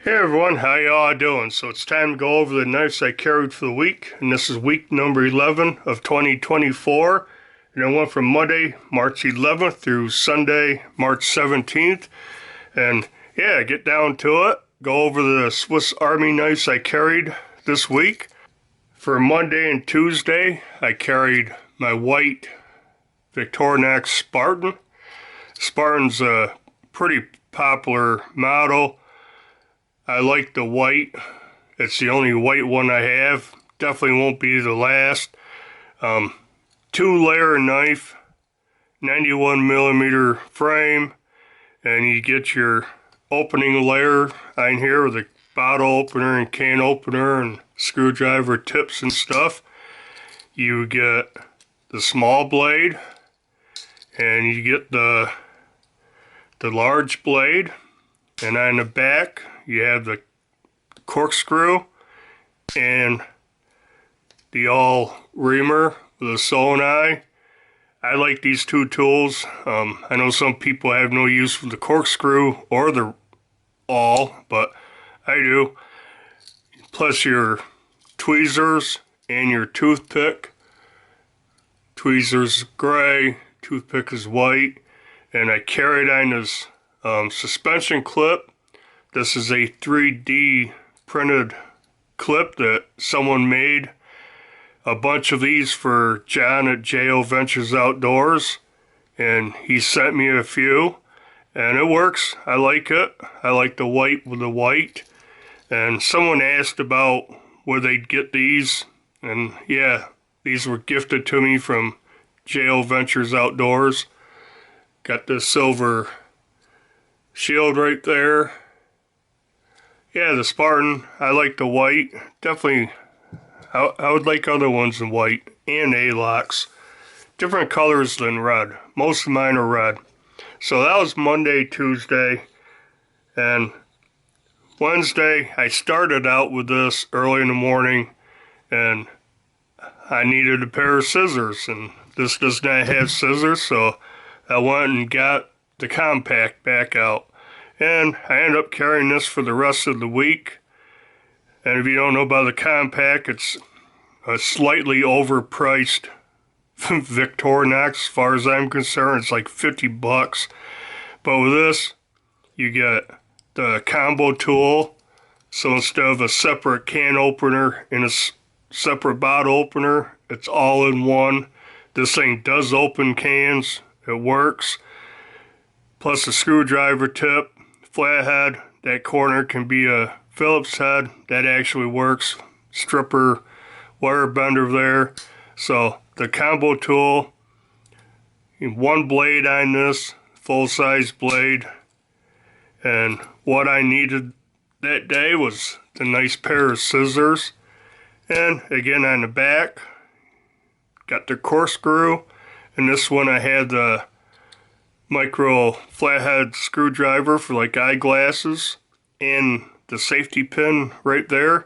Hey everyone, how y'all doing? So it's time to go over the knives I carried for the week, and this is week number 11 of 2024, and I went from Monday, March 11th through Sunday, March 17th, and yeah, get down to it, go over the Swiss Army knives I carried this week. For Monday and Tuesday, I carried my white Victorx Spartan. Spartan's a pretty popular model. I like the white. It's the only white one I have. Definitely won't be the last. 2-layer knife, 91mm frame, and you get your opening layer on here with a bottle opener and can opener and screwdriver tips and stuff. You get the small blade, and you get the large blade, and on the back you have the corkscrew and the all reamer with a solenoid. I like these two tools. I know some people have no use for the corkscrew or the awl, but I do. Plus your tweezers and your toothpick. Tweezers gray, toothpick is white, and I carried on this suspension clip. This is a 3D printed clip that someone made. A bunch of these for John at JO Ventures Outdoors, and he sent me a few, and it works. I like it. I like the white with the white. And someone asked about where they'd get these, and yeah, these were gifted to me from JO Ventures Outdoors. Got the silver shield right there. Yeah, the Spartan, I like the white. Definitely, I would like other ones in white and A-locks. Different colors than red. Most of mine are red. So that was Monday, Tuesday, and Wednesday I started out with this early in the morning, and I needed a pair of scissors, and this does not have scissors, so I went and got the Compact back out. And I ended up carrying this for the rest of the week. And if you don't know about the Compact, it's a slightly overpriced Victorx as far as I'm concerned. It's like 50 bucks. But with this, you get the combo tool. So instead of a separate can opener and a separate bottle opener, it's all in one. This thing does open cans. It works. Plus a screwdriver tip. Flathead, that corner can be a Phillips head, that actually works. Stripper wire bender there. So the combo tool, one blade on this, full size blade, and what I needed that day was the nice pair of scissors. And again on the back, got the corkscrew, and this one I had the micro flathead screwdriver for like eyeglasses, and the safety pin right there.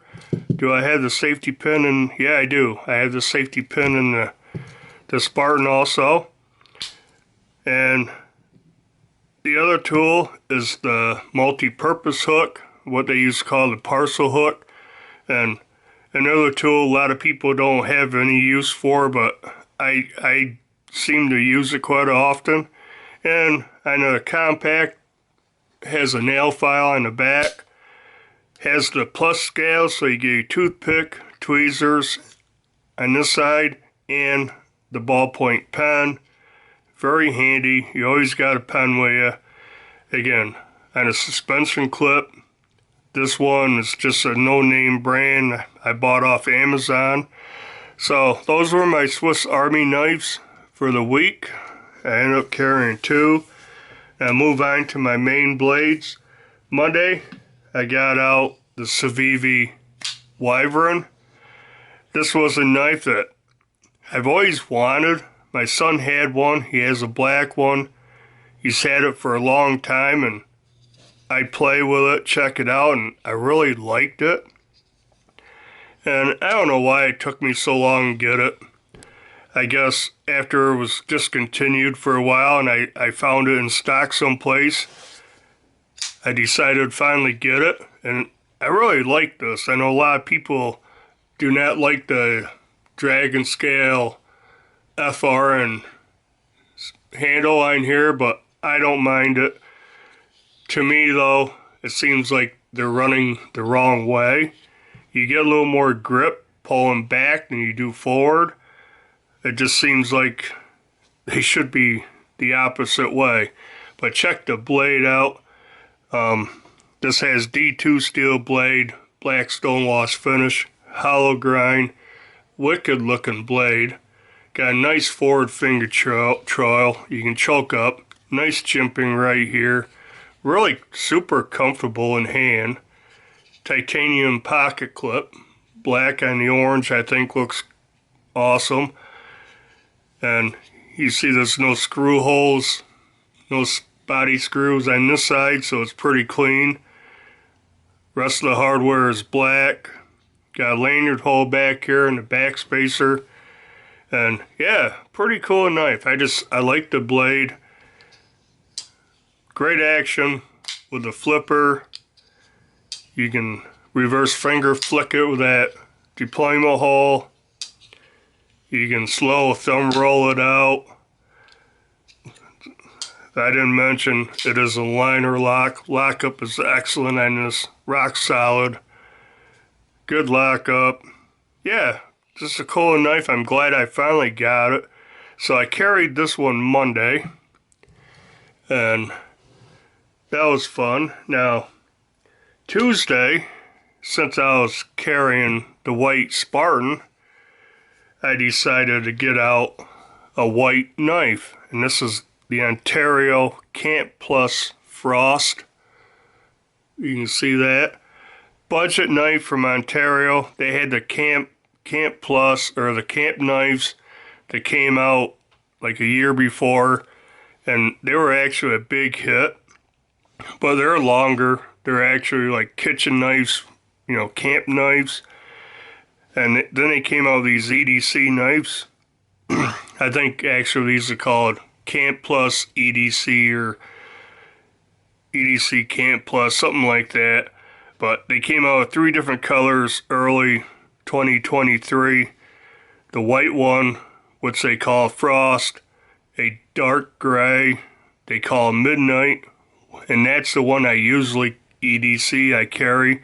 Do I have the safety pin? And yeah, I do. I have the safety pin in the Spartan also. And the other tool is the multi-purpose hook, what they used to call the parcel hook. And another tool a lot of people don't have any use for, but I seem to use it quite often. And I know the Compact has a nail file on the back, has the plus scale, so you get your toothpick, tweezers on this side, and the ballpoint pen. Very handy. You always got a pen with you. Again, on a suspension clip. This one is just a no-name brand I bought off Amazon. So those were my Swiss Army knives for the week. I ended up carrying 2. Now move on to my main blades. Monday, I got out the Civ Wyvern. This was a knife that I've always wanted. My son had one. He has a black one. He's had it for a long time, and I play with it, check it out, and I really liked it. And I don't know why it took me so long to get it. I guess after it was discontinued for a while and I found it in stock someplace, I decided to finally get it, and I really like this. I know a lot of people do not like the Dragon Scale FR and handle on here, but I don't mind it. To me though, it seems like they're running the wrong way. You get a little more grip pulling back than you do forward. It just seems like they should be the opposite way. But check the blade out. This has D2 steel blade, black stone loss finish, hollow grind, wicked looking blade. Got a nice forward finger trail you can choke up. Nice jimping right here. Really super comfortable in hand. Titanium pocket clip. Black on the orange I think looks awesome. And you see there's no screw holes, no body screws on this side, so it's pretty clean. Rest of the hardware is black. Got a lanyard hole back here and a back spacer. And yeah, pretty cool knife. I like the blade. Great action with the flipper. You can reverse finger flick it with that deployment hole. You can slow thumb roll it out. I didn't mention it is a liner lock. Lockup is excellent on this. Rock solid. Good lockup. Yeah, just a cool knife. I'm glad I finally got it. So I carried this one Monday. And that was fun. Now, Tuesday, since I was carrying the white Spartan, I decided to get out a white knife. And this is the Ontario Camp Plus Frost. You can see that. Budget knife from Ontario. They had the Camp Plus, or the Camp knives that came out like a year before. And they were actually a big hit. But they're longer. They're actually like kitchen knives, you know, camp knives. And then they came out with these EDC knives. I think actually these are called Camp Plus EDC or EDC Camp Plus, something like that. But they came out with 3 different colors early 2023. The white one, which they call Frost, a dark gray, they call Midnight, and that's the one I usually EDC I carry.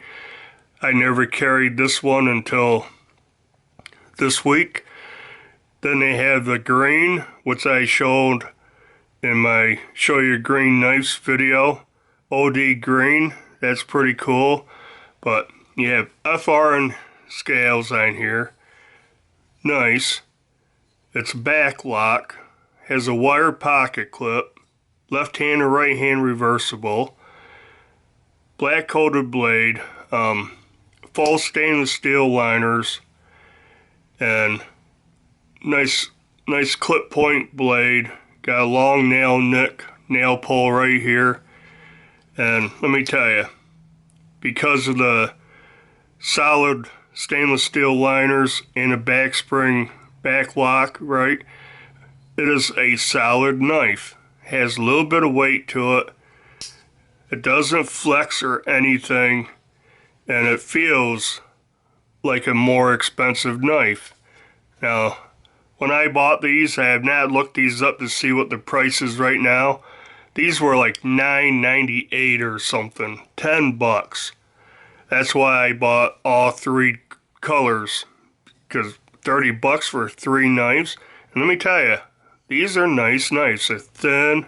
I never carried this one until this week. Then they have the green, which I showed in my Show Your Green Knives video. OD green, that's pretty cool. But you have FR and scales on here. Nice. It's back lock. Has a wire pocket clip. Left hand and right hand reversible. Black coated blade. Full stainless steel liners. And nice clip point blade. Got a long nail nick, nail pull right here. And let me tell you, because of the solid stainless steel liners and a back spring back lock, right, it is a solid knife. Has a little bit of weight to it. It doesn't flex or anything, and it feels like a more expensive knife. Now, when I bought these, I have not looked these up to see what the price is right now. These were like $9.98 or something, 10 bucks. That's why I bought all 3 colors, because 30 bucks for 3 knives. And let me tell you, these are nice knives. They're thin,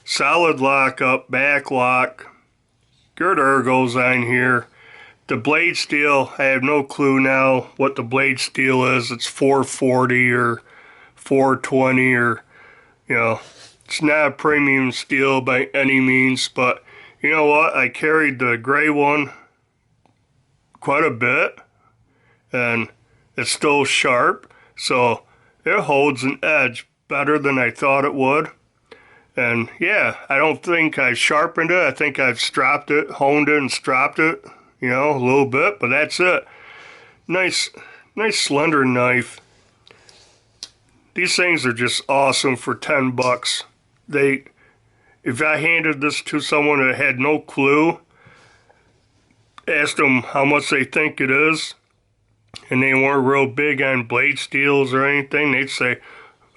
solid lockup, back lock, good ergos on here. The blade steel, I have no clue now what the blade steel is. It's 440 or 420 or, you know, it's not a premium steel by any means, but you know what? I carried the gray one quite a bit, and it's still sharp, so it holds an edge better than I thought it would. And yeah, I don't think I sharpened it. I think I've stropped it, honed it, and stropped it, you know, a little bit, but that's it. Nice slender knife. These things are just awesome for 10 bucks. if I handed this to someone that had no clue, asked them how much they think it is, and they weren't real big on blade steels or anything, they'd say,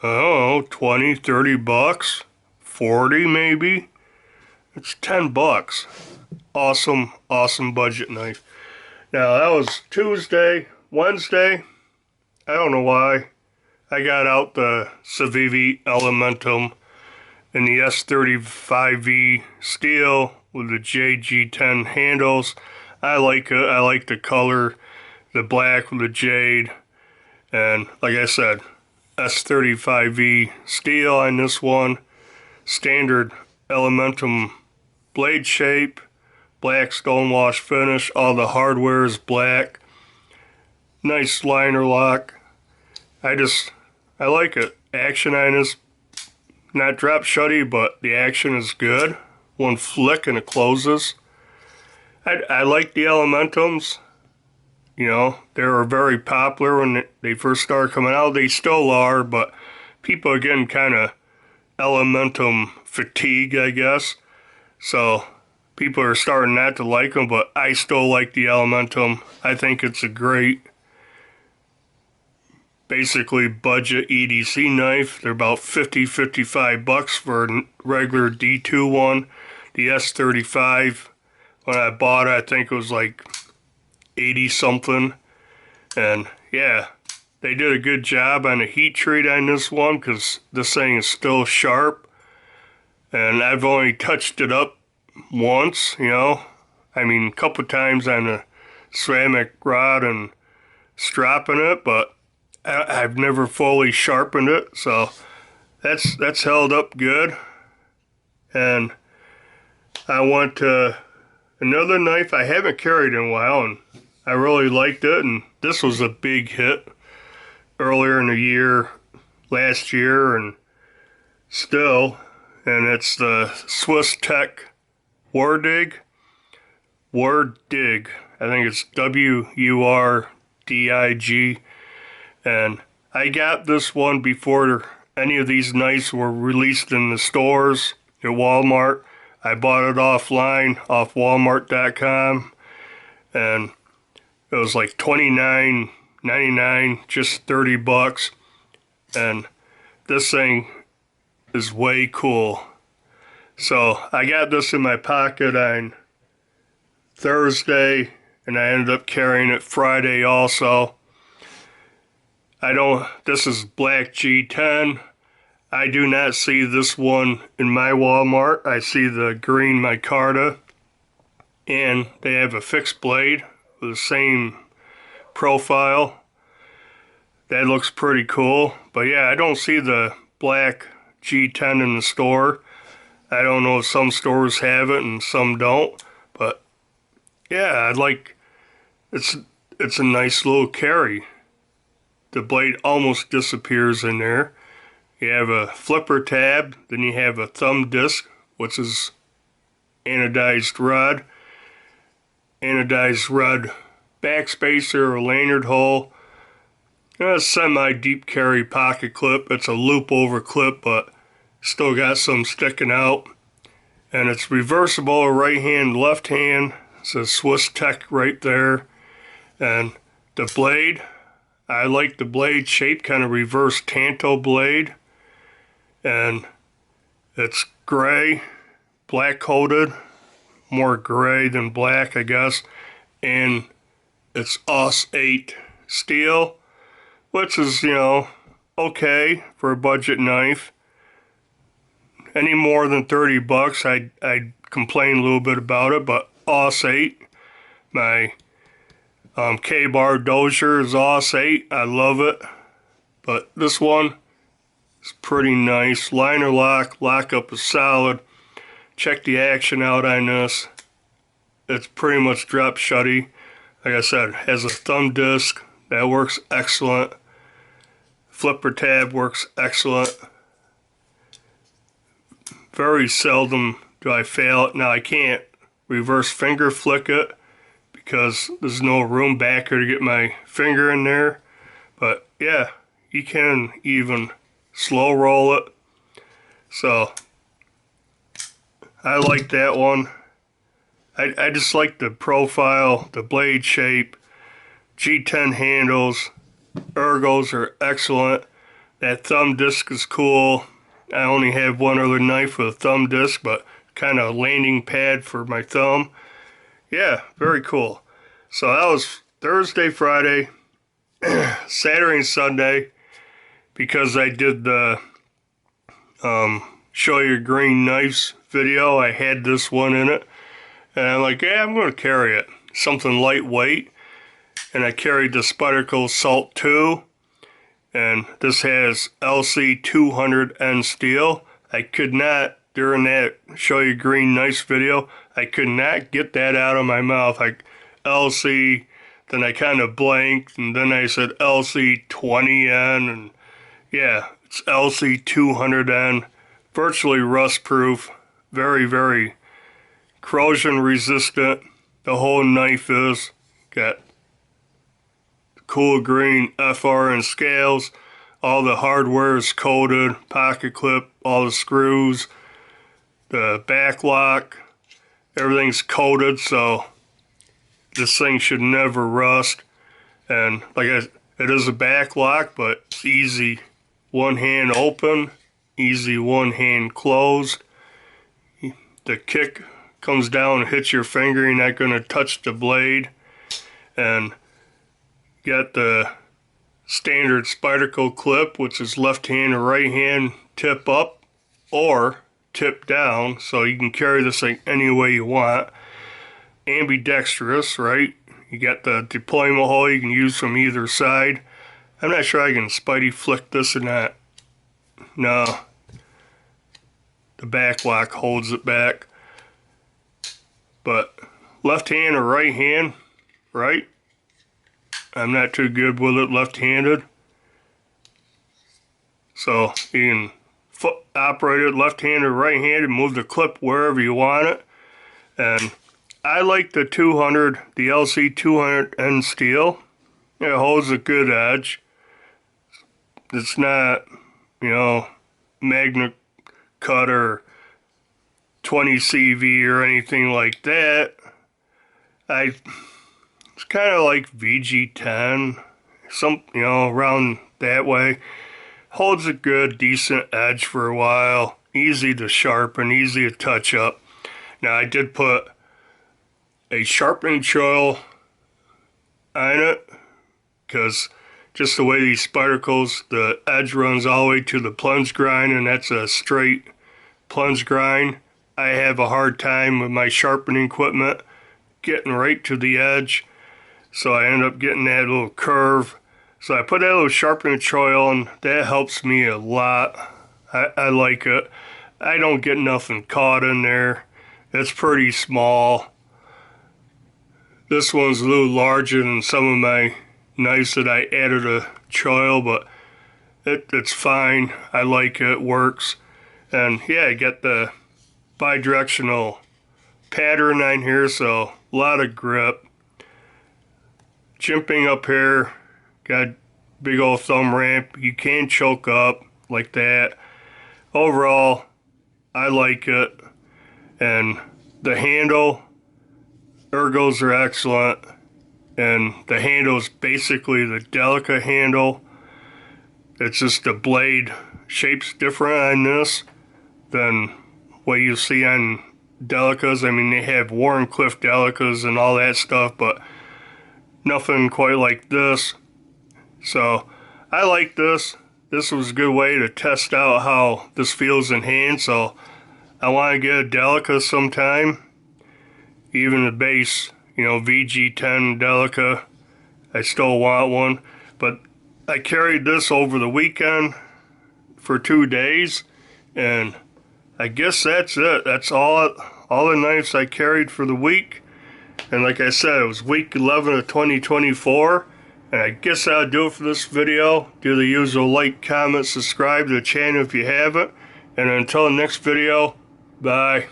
oh, 20, 30 bucks, 40 maybe. It's 10 bucks. Awesome, awesome budget knife. Now, that was Tuesday. Wednesday, I don't know why, I got out the Civ Elementum and the S35V steel with the JG10 handles. I like it. I like the color, the black with the jade. And like I said, S35V steel on this one. Standard Elementum blade shape, black stonewash finish. All the hardware is black. Nice liner lock. I like it. Action on this, not drop shutty, but the action is good. One flick and it closes. I like the Elementums. You know, they were very popular when they first started coming out. They still are, but people are getting kind of Elementum fatigue, I guess. So people are starting not to like them, but I still like the Elementum. I think it's a great, basically budget EDC knife. They're about 50, 55 bucks for a regular D2 one. The S35, when I bought it, I think it was like 80 something. And yeah, they did a good job on the heat treat on this one because this thing is still sharp. And I've only touched it up once, you know. I mean, a couple times on the ceramic rod and stropping it, but I've never fully sharpened it, so that's held up good. And I want another knife I haven't carried in a while, and I really liked it, and this was a big hit earlier in the year, last year, and still, and it's the Swiss Tech Warig. Warig. I think it's W-U-R-D-I-G. And I got this one before any of these knives were released in the stores at Walmart. I bought it offline off Walmart.com, and it was like $29.99, just 30 bucks. And this thing is way cool. So I got this in my pocket on Thursday, and I ended up carrying it Friday also. This is black G10. I do not see this one in my Walmart. I see the green micarta, and they have a fixed blade with the same profile. That looks pretty cool. But yeah, I don't see the black G10 in the store. I don't know if some stores have it and some don't. But yeah, it's a nice little carry. The blade almost disappears in there. You have a flipper tab, then you have a thumb disc, which is anodized rod backspacer or lanyard hole, a semi-deep carry pocket clip. It's a loop over clip, but still got some sticking out. And it's reversible, right hand, left hand. It says Swiss Tech right there. And the blade, I like the blade shape, kind of reverse tanto blade. And it's gray, black coated, more gray than black, I guess. And it's AUS-8 steel, which is, you know, okay for a budget knife. Any more than 30 bucks, I'd complain a little bit about it, but AUS-8, my K-bar dozier is AUS-8. I love it. But this one is pretty nice. Liner lock, lockup is solid. Check the action out on this. It's pretty much drop shutty. Like I said, it has a thumb disc. That works excellent. Flipper tab works excellent. Very seldom do I fail it. Now I can't reverse finger flick it because there's no room back here to get my finger in there. But yeah, you can even slow roll it. So I like that one. I just like the profile, the blade shape, G10 handles, ergos are excellent. That thumb disc is cool. I only have one other knife with a thumb disc, but kind of a landing pad for my thumb. Yeah, very cool. So that was Thursday, Friday, Saturday and Sunday, because I did the show your green knives video. I had this one in it, and I'm like, yeah, I'm going to carry it. Something lightweight, and I carried the Spidal Salt 2, and this has LC 200N steel. I could not, during that show you green knives video, I could not get that out of my mouth. Like LC, then I kind of blanked, and then I said LC 20N, and yeah, it's LC 200N, virtually rust proof, very, very corrosion resistant. The whole knife is got cool green FR and scales. All the hardware is coated, pocket clip, all the screws, the back lock, everything's coated, so this thing should never rust. And like it is a back lock, but it's easy one hand open, easy one hand closed. The kick comes down and hits your finger, you're not going to touch the blade. And got the standard Spidal clip, which is left hand or right hand tip up or tip down, so you can carry this thing any way you want. Ambidextrous, right? You got the deployment hole you can use from either side. I'm not sure I can Spidey flick this or not. No. The back lock holds it back. But left hand or right hand, right? I'm not too good with it left-handed. So you can operate it left-handed or right-handed, move the clip wherever you want it. And I like the 200, the LC 200N steel. It holds a good edge. It's not, you know, magnet cut or 20 CV or anything like that. It's kind of like VG10, you know, around that way. Holds a good, decent edge for a while. Easy to sharpen, easy to touch up. Now I did put a sharpening choil on it, because just the way these Spidals, the edge runs all the way to the plunge grind, and that's a straight plunge grind. I have a hard time with my sharpening equipment getting right to the edge. So I end up getting that little curve. So I put that little sharpening choil on. That helps me a lot. I like it. I don't get nothing caught in there. It's pretty small. This one's a little larger than some of my knives that I added a choil, but it's fine. I like it. It works. And yeah, I got the bi-directional pattern on here, so a lot of grip. Jimping up here, got big old thumb ramp. You can choke up like that. Overall, I like it. And the handle, ergos are excellent. And the handle is basically the Delica handle. It's just the blade shape's different on this than what you see on Delicas. I mean, they have Warncliffe Delicas and all that stuff, but nothing quite like this. So I like this. This was a good way to test out how this feels in hand. So I want to get a Delica sometime. Even the base, you know, VG10 Delica, I still want one. But I carried this over the weekend for 2 days, and I guess that's it. That's all the knives I carried for the week. And like I said, it was week 11 of 2024. And I guess that'll do it for this video. Do the usual like, comment, subscribe to the channel if you haven't. And until the next video, bye.